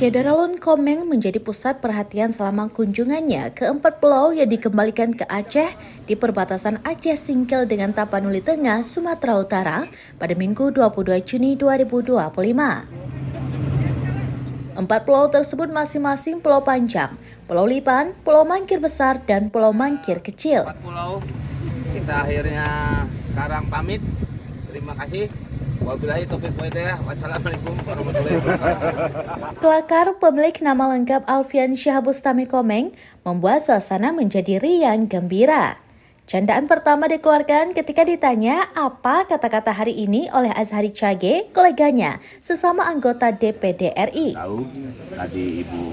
Aceh Darulun Komeng menjadi pusat perhatian selama kunjungannya ke 4 pulau yang dikembalikan ke Aceh di perbatasan Aceh Singkil dengan Tapanuli Tengah, Sumatera Utara pada Minggu 22 Juni 2025. 4 pulau tersebut masing-masing Pulau Panjang, Pulau Lipan, Pulau Mangkir Besar, dan Pulau Mangkir Kecil. 4 pulau, kita akhirnya sekarang pamit. Terima kasih. Wabillahi taufiq wal hidayah. Wassalamualaikum warahmatullahi wabarakatuh. Kelakar pemilik nama lengkap Alfian Syahabustami Komeng membuat suasana menjadi riang gembira. Candaan pertama dikeluarkan ketika ditanya apa kata-kata hari ini oleh Azhari Chage, koleganya, sesama anggota DPD RI. Tahu, tadi Ibu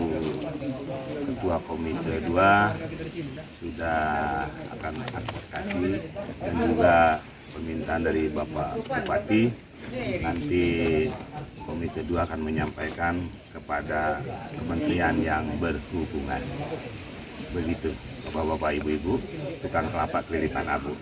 Ketua Komite 2 sudah akan advokasi dan juga permintaan dari Bapak Bupati. Nanti Komite 2 akan menyampaikan kepada kementerian yang berhubungan. Begitu, Bapak-bapak, Ibu-ibu, tukang kelapa kelilipan abu.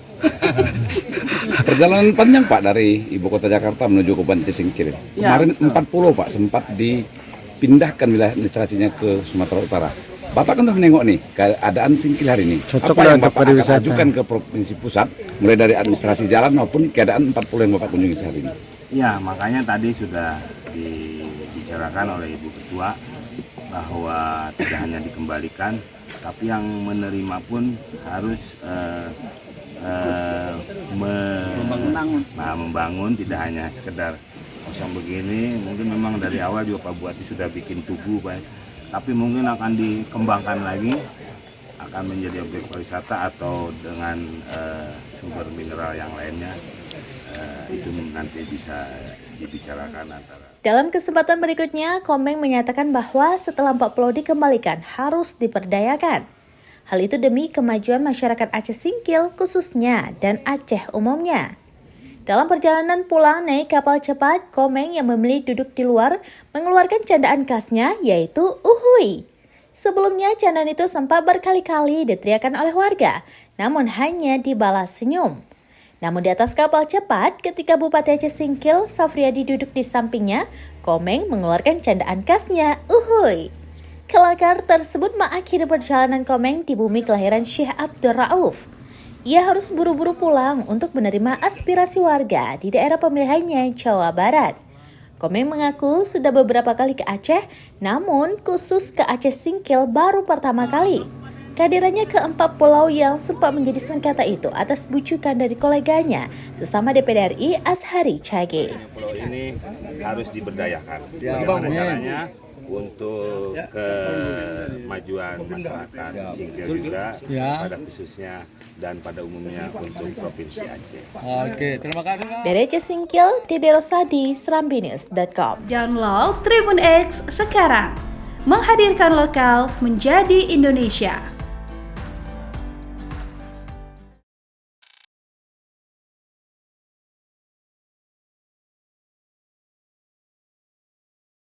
Perjalanan panjang Pak dari Ibu Kota Jakarta menuju ke Aceh Singkil. Kemarin 40 Pak sempat dipindahkan wilayah administrasinya ke Sumatera Utara. Bapak kan udah menengok nih keadaan Singkil hari ini. Cocok apa yang Bapak akan wisata. ajukan ke Provinsi Pusat, mulai dari administrasi jalan maupun keadaan 40 yang Bapak kunjungi sehari ini? Ya, makanya tadi sudah dibicarakan oleh Ibu Ketua bahwa tidak hanya dikembalikan, tapi yang menerima pun harus membangun, tidak hanya sekedar kosong begini. Mungkin memang dari awal juga Pak Bupati sudah bikin tugu, Pak, tapi mungkin akan dikembangkan lagi, akan menjadi objek wisata atau dengan sumber mineral yang lainnya. Itu nanti bisa dibicarakan antara. Dalam kesempatan berikutnya, Komeng menyatakan bahwa setelah 4 pulau dikembalikan harus diperdayakan. Hal itu demi kemajuan masyarakat Aceh Singkil khususnya dan Aceh umumnya. Dalam perjalanan pulang naik kapal cepat, Komeng yang memilih duduk di luar mengeluarkan candaan khasnya yaitu uhui. Sebelumnya candaan itu sempat berkali-kali diteriakan oleh warga, namun hanya dibalas senyum. Namun di atas kapal cepat, ketika Bupati Aceh Singkil, Safriadi duduk di sampingnya, Komeng mengeluarkan candaan khasnya, uhuy. Kelakar tersebut mengakhiri perjalanan Komeng di bumi kelahiran Syekh Abdul Rauf. Ia harus buru-buru pulang untuk menerima aspirasi warga di daerah pemilihannya, Jawa Barat. Komeng mengaku sudah beberapa kali ke Aceh, namun khusus ke Aceh Singkil baru pertama kali. Kehadirannya ke 4 pulau yang sempat menjadi sengketa itu atas bujukan dari koleganya sesama DPD RI Azhari Chage. Pulau ini harus diberdayakan. Bagaimana caranya untuk kemajuan masyarakat Singkil juga, pada khususnya dan pada umumnya untuk Provinsi Aceh. Oke, terima kasih Pak. Dari Aceh Singkil, Dede Rosadi, serambinews.com. Download Tribun X sekarang, menghadirkan lokal menjadi Indonesia.